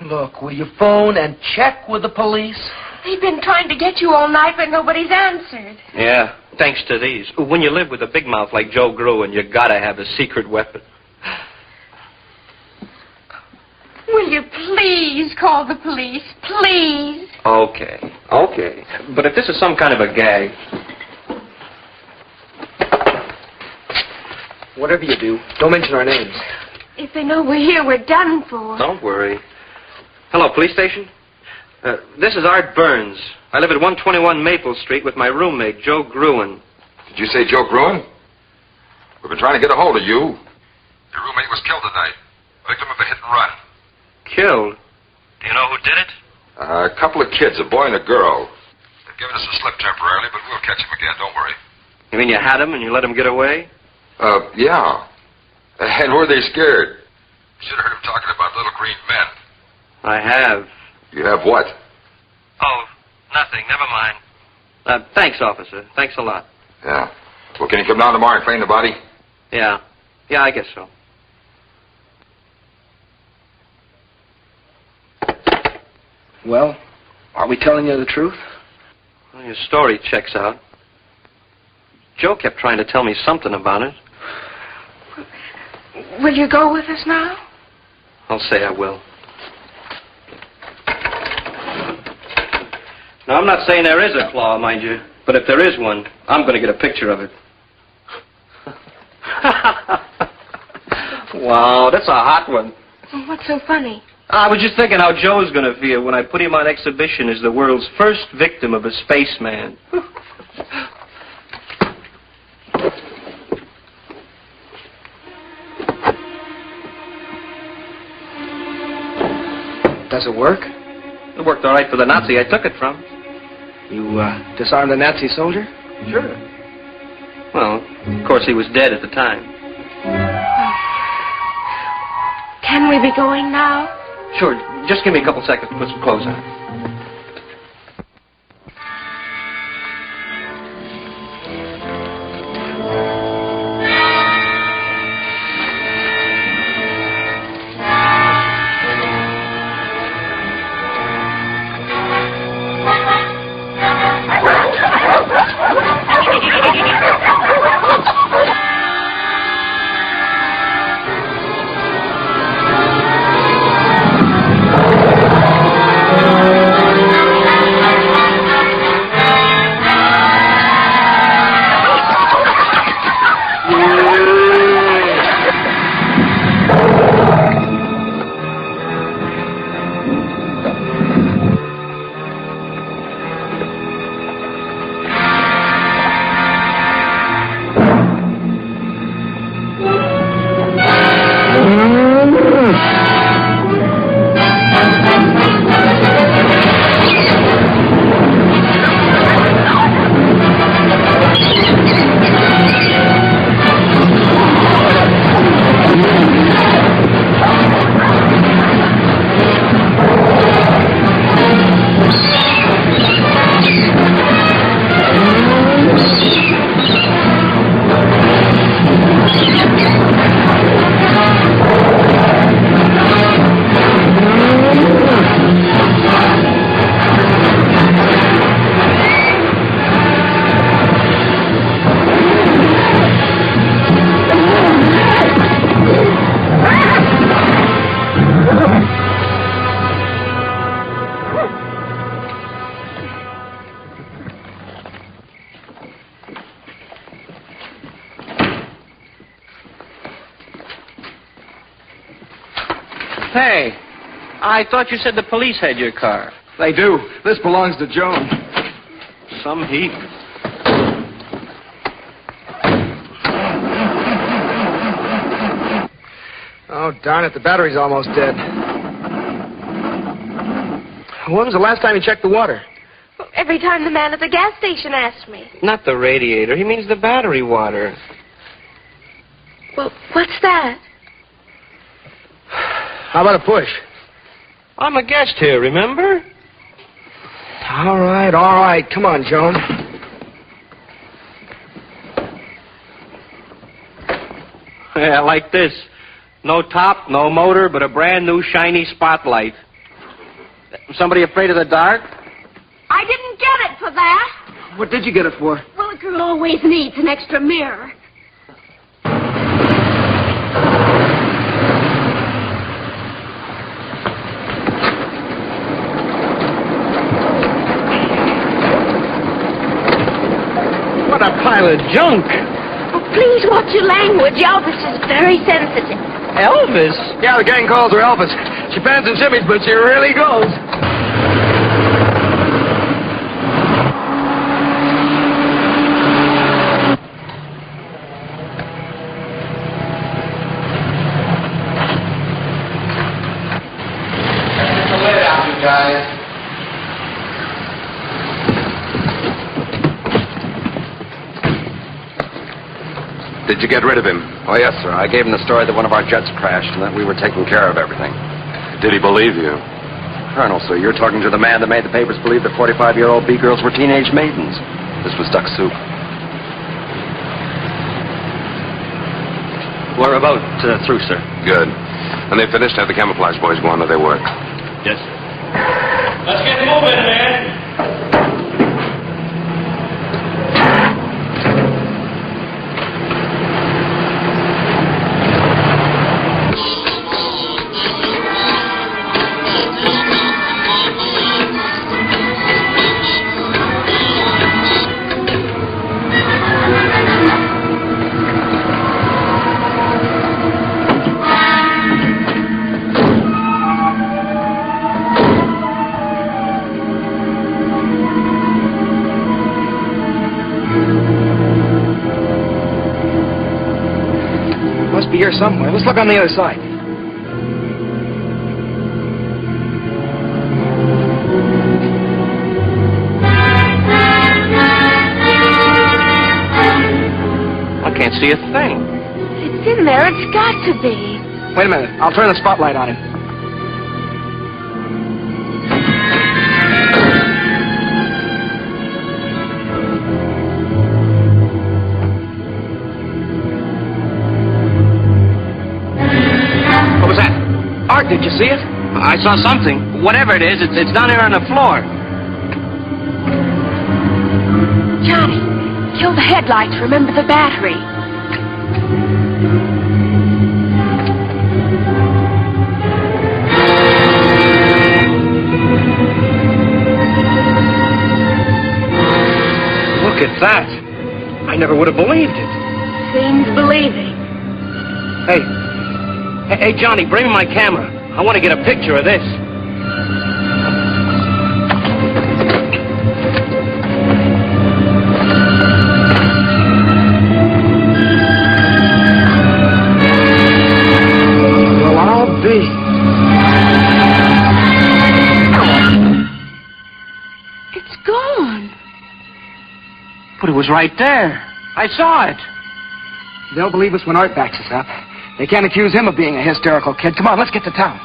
G: Look, will you phone and check with the police?
I: They've been trying to get you all night, but nobody's answered.
A: Yeah, thanks to these. When you live with a big mouth like Joe Gruen, you gotta have a secret weapon.
I: Will you please call the police? Please.
A: Okay. But if this is some kind of a gag...
G: Whatever you do, don't mention our names.
I: If they know we're here, we're done for.
A: Don't worry. Hello, police station? This is Art Burns. I live at 121 Maple Street with my roommate, Joe Gruen.
L: Did you say Joe Gruen? We've been trying to get a hold of you. Your roommate was killed tonight. Victim of a hit and run.
A: Killed?
L: Do you know who did it? A couple of kids, a boy and a girl. They've given us a slip temporarily, but we'll catch him again, don't worry.
A: You mean you had him and you let him get away?
L: Yeah. And were they scared? You should have heard him talking about little green men.
A: I have.
L: You have what?
A: Oh, nothing. Never mind. Thanks, officer. Thanks a lot.
L: Yeah. Well, can you come down tomorrow and claim the body?
A: Yeah. Yeah, I guess so.
G: Well, are we telling you the truth?
A: Well, your story checks out. Joe kept trying to tell me something about it.
I: Will you go with us now?
A: I'll say I will. Now, I'm not saying there is a claw, mind you, but if there is one, I'm going to get a picture of it. Wow, that's a hot one.
I: Well, what's so funny?
A: I was just thinking how Joe's going to feel when I put him on exhibition as the world's first victim of a spaceman.
G: Does it work?
A: It worked all right for the Nazi I took it from.
G: You disarmed the Nazi soldier?
A: Sure. Well, of course, he was dead at the time.
I: Can we be going now?
A: Sure. Just give me a couple seconds to put some clothes on. Hey, I thought you said the police had your car.
F: They do. This belongs to Joan.
A: Some heat.
G: Oh, darn it, the battery's almost dead. When was the last time you checked the water?
I: Every time the man at the gas station asked me.
A: Not the radiator. He means the battery water.
I: Well, what's that?
G: How about a push?
A: I'm a guest here, remember?
G: All right. Come on, Joan.
A: Yeah, like this. No top, no motor, but a brand new shiny spotlight. Somebody afraid of the dark?
I: I didn't get it for that.
G: What did you get it for?
I: Well, a girl always needs an extra mirror.
A: What a pile of junk.
I: Oh, please watch your language. Elvis is very sensitive.
A: Elvis?
G: Yeah, the gang calls her Elvis. She pants and shimmies, but she really goes.
K: Did you get rid of him?
P: Oh, yes, sir. I gave him the story that one of our jets crashed and that we were taking care of everything.
K: Did he believe you?
P: Colonel, sir, you're talking to the man that made the papers believe that 45-year-old B-girls were teenage maidens. This was duck soup. We're about through, sir.
K: Good. And they finished? Have the camouflage boys go on to their work?
P: Yes, sir.
O: Let's get moving, man.
G: Must be here somewhere. Let's look on the other side.
A: I can't see a thing.
I: It's in there. It's got to be.
G: Wait a minute. I'll turn the spotlight on him.
A: What was that?
G: Art, did you see it?
A: I saw something. Whatever it is, it's down here on the floor.
I: Johnny, kill the headlights. Remember the battery.
A: Look at that. I never would have believed it.
I: Seems believing.
A: Hey, Johnny, bring me my camera. I want to get a picture of this.
G: Well, I'll be.
I: It's gone.
A: But it was right there. I saw it.
G: They'll believe us when Art backs us up. They can't accuse him of being a hysterical kid. Come on, let's get to town.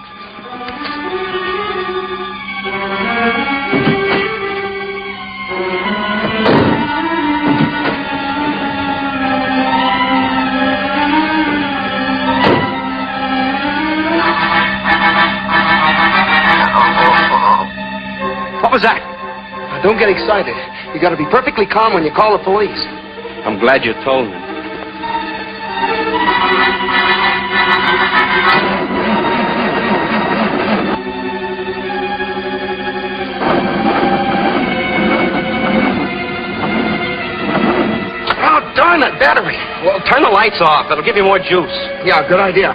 A: What was that?
G: Now, don't get excited. You got to be perfectly calm when you call the police.
A: I'm glad you told me.
G: Oh, darn it, battery.
A: Well, turn the lights off. It'll give you more juice.
G: Yeah, good idea.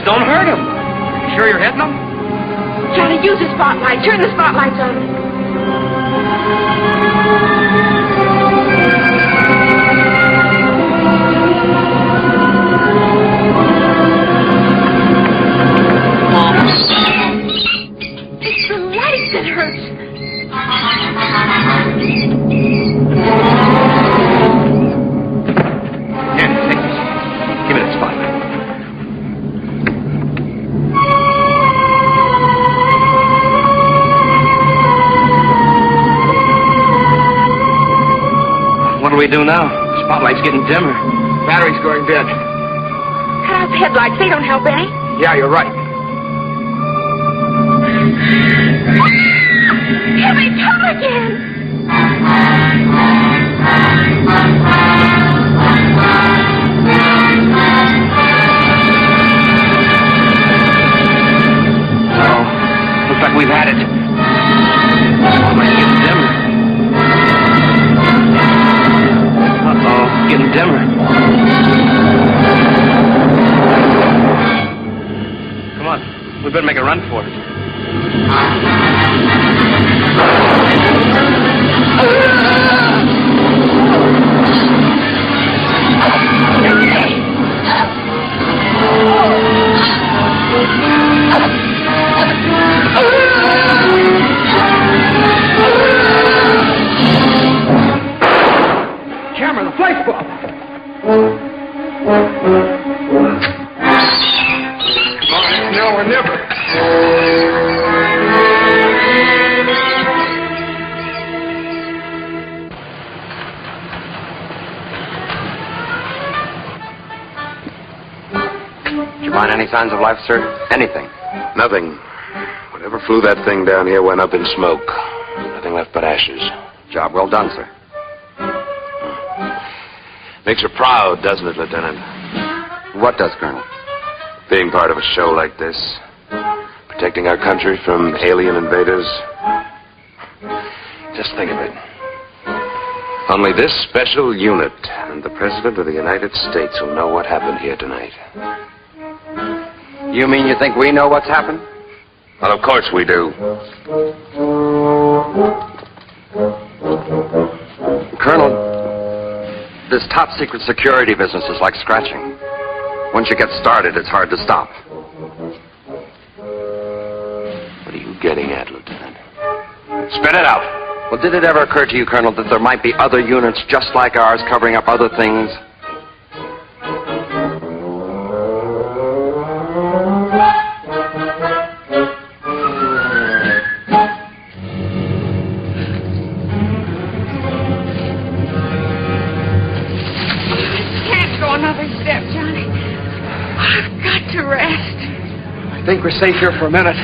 G: don't hurt him. You sure you're hitting him?
I: Johnny, use the spotlight. Turn the spotlights on. It's the light that hurts.
G: Here, take this. Give me that spotlight. What do we do now? The spotlight's getting dimmer. Battery's going dead.
I: Cut out the headlights. They don't help any.
G: Yeah, you're right.
I: Here we come again.
G: Oh, looks like we've had it. Spotlight's getting dimmer. Uh-oh, getting dimmer. Come on, we better make a run for it. Camera, the flash bulb. Now or never.
P: Did you find any signs of life, sir? Anything?
K: Nothing. Whatever flew that thing down here went up in smoke. Nothing left but ashes.
P: Job well done, sir.
K: Makes you proud, doesn't it, Lieutenant?
P: What does, Colonel?
K: Being part of a show like this. Protecting our country from alien invaders. Just think of it. Only this special unit and the President of the United States will know what happened here tonight.
P: You mean you think we know what's happened?
K: Well, of course we do.
P: Colonel, this top secret security business is like scratching. Once you get started, it's hard to stop.
K: What are you getting at, Lieutenant? Spit it out.
P: Well, did it ever occur to you, Colonel, that there might be other units just like ours covering up other things?
I: Can't go another step, Johnny. I've got to rest.
G: I think we're safe here for a minute.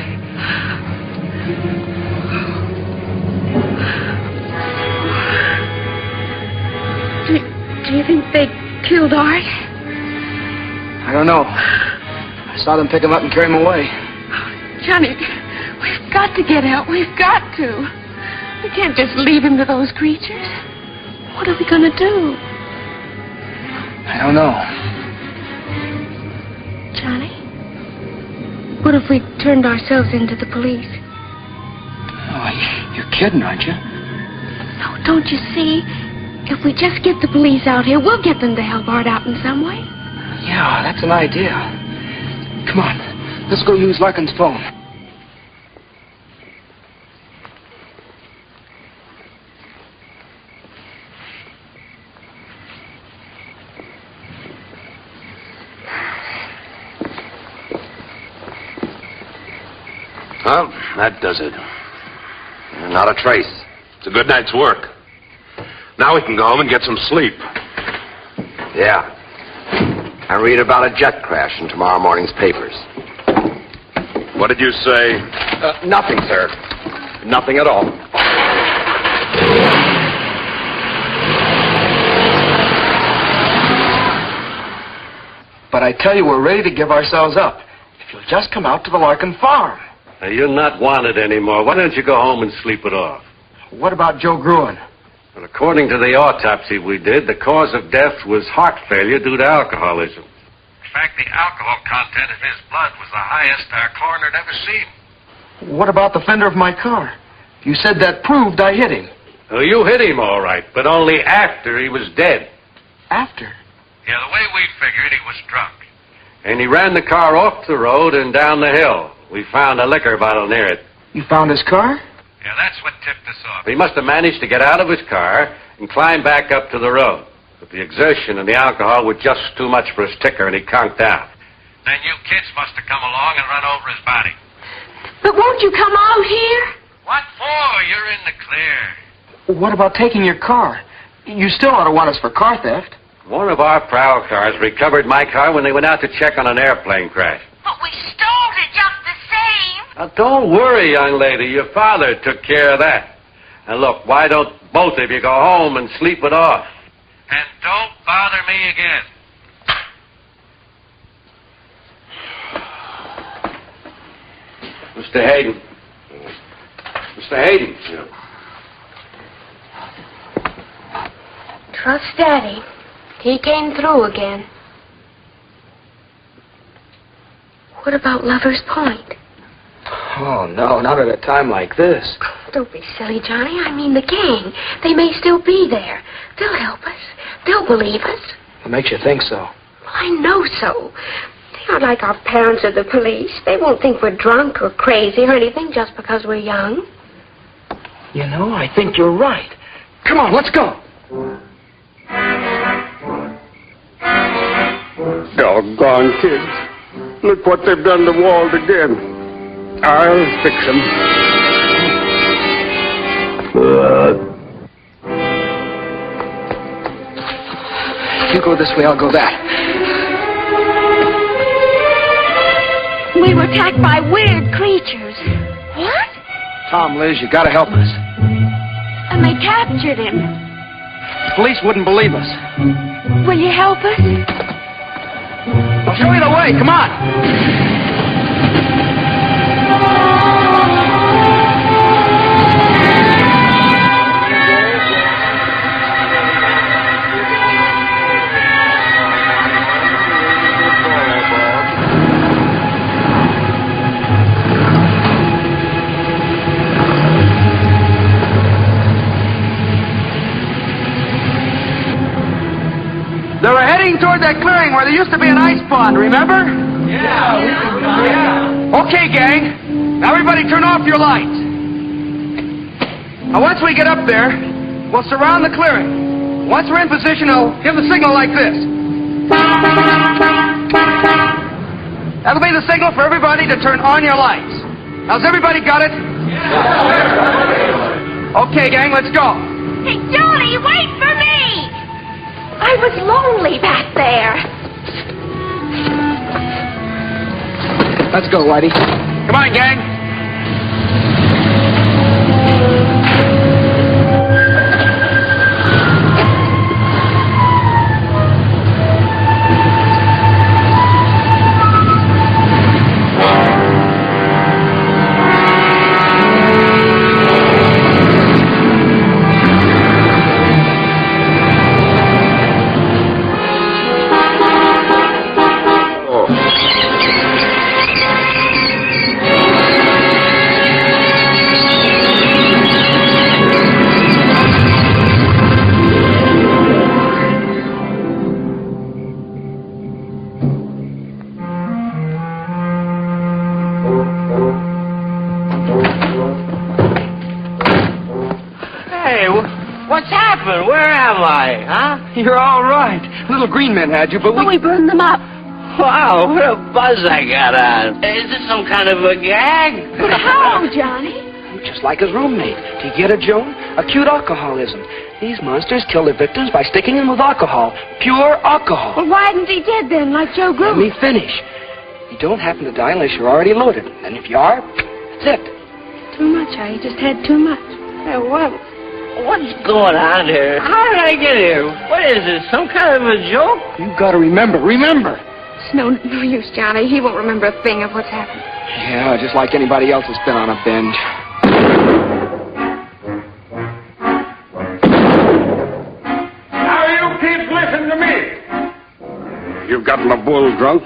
I: Do you think they killed Art?
G: I don't know. I saw them pick him up and carry him away.
I: Johnny, we've got to get out. We've got to. We can't just leave him to those creatures. What are we going to do?
G: I don't know.
I: Johnny? What if we turned ourselves into the police?
G: Oh, you're kidding, aren't you?
I: No, don't you see? If we just get the police out here, we'll get them to help Art out in some way.
G: Yeah, that's an idea. Come on, let's go use Larkin's phone.
K: Well, that does it.
P: Not a trace.
K: It's a good night's work. Now we can go home and get some sleep.
P: Yeah. I read about a jet crash in tomorrow morning's papers.
K: What did you say?
P: Nothing, sir. Nothing at all.
G: But I tell you, we're ready to give ourselves up. If you'll just come out to the Larkin farm.
Q: You're not wanted anymore. Why don't you go home and sleep it off?
G: What about Joe Gruen?
Q: Well, according to the autopsy we did, the cause of death was heart failure due to alcoholism.
L: fact, the alcohol content in his blood was the highest our coroner had ever seen.
F: What about the fender of my car? You said that proved I hit him.
Q: Oh, you hit him all right, but only after he was dead.
F: After?
L: Yeah, the way we figured, he was drunk.
Q: And he ran the car off the road and down the hill. We found a liquor bottle near it.
F: You found his car?
L: Yeah, that's what tipped us off.
Q: He must have managed to get out of his car and climb back up to the road. But the exertion and the alcohol were just too much for his ticker, and he conked out.
L: Then you kids must have come along and run over his body.
I: But won't you come out here?
L: What for? You're in the clear.
F: What about taking your car? You still ought to want us for car theft.
Q: One of our prowl cars recovered my car when they went out to check on an airplane crash.
I: But we stole it just the same.
Q: Now, don't worry, young lady. Your father took care of that. And look, why don't both of you go home and sleep it off?
L: And don't bother me again.
Q: Mr. Hayden. Mr. Hayden.
R: Trust Daddy. He came through again. What about Lover's Point?
G: Oh, no, not at a time like this.
R: Don't be silly, Johnny. I mean the gang. They may still be there. They'll help us. They'll believe us.
G: What makes you think so?
R: Well, I know so. They aren't like our parents or the police. They won't think we're drunk or crazy or anything just because we're young.
G: You know, I think you're right. Come on, let's go.
M: Doggone kids. Look what they've done to Walt again. I'll fix them.
G: You go this way, I'll go that.
I: We were attacked by weird creatures. What?
G: Tom, Liz, you gotta help us.
I: And they captured him.
G: The police wouldn't believe us.
I: Will you help us?
G: I'll show you the way, come on. They were heading toward that clearing where there used to be an ice pond, remember? Yeah. Okay, gang. Now everybody turn off your lights. Now once we get up there, we'll surround the clearing. Once we're in position, I'll give the signal like this. That'll be the signal for everybody to turn on your lights. Now, has everybody got it? Yeah. Okay, gang, let's go.
I: Hey, Johnny, wait for me! I was lonely back there.
G: Let's go, Whitey.
F: Come on, gang.
G: You're all right. Little green men had you, but
I: we burned them up.
S: Wow, what a buzz I got on. Is this some kind of a gag?
I: How, Johnny?
G: Just like his roommate. Do you get it, Joan? Acute alcoholism. These monsters kill their victims by sticking them with alcohol. Pure alcohol.
I: Well, why isn't he dead then, like Joe Grew?
G: Let me finish. You don't happen to die unless you're already loaded. And if you are, that's it.
R: Too much, I just had too much.
S: Hey, what's going on here? How did I get here? What is this, some kind of a joke?
G: You've got to remember.
R: It's no use, Johnny. He won't remember a thing of what's happened.
G: Yeah, just like anybody else that's been on a binge.
M: Now, you kids, listen to me. you've got my bull drunk,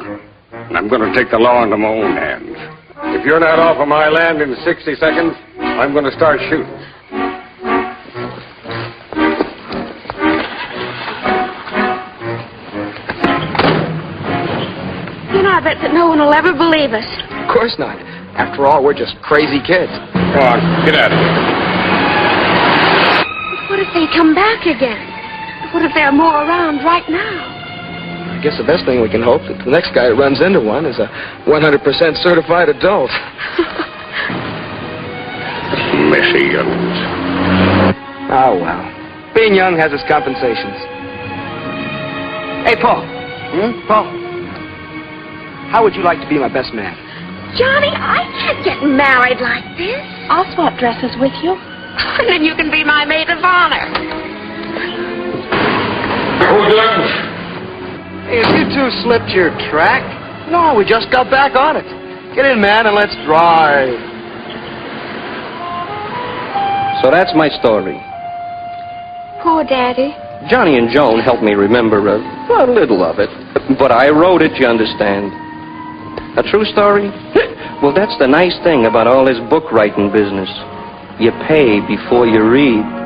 M: and I'm going to take the law into my own hands. If you're not off of my land in 60 seconds, I'm going to start shooting.
R: You know, I bet that no one will ever believe us.
G: Of course not. After all, we're just crazy kids.
M: Come on, get out of here.
R: But what if they come back again? What if there are more around right now?
G: I guess the best thing we can hope that the next guy that runs into one is a 100% certified adult.
M: Messy young'uns.
G: Oh, well. Being young has its compensations. Hey, Paul. Paul. How would you like to be my best man?
R: Johnny, I can't get married like this.
C: I'll swap dresses with you.
R: And then you can be my maid of honor.
G: Hey, have you two slipped your track? No, we just got back on it. Get in, man, and let's drive. So that's my story.
R: Poor Daddy.
A: Johnny and Joan helped me remember a little of it. But I wrote it, you understand. A true story? Well, that's the nice thing about all this book writing business. You pay before you read.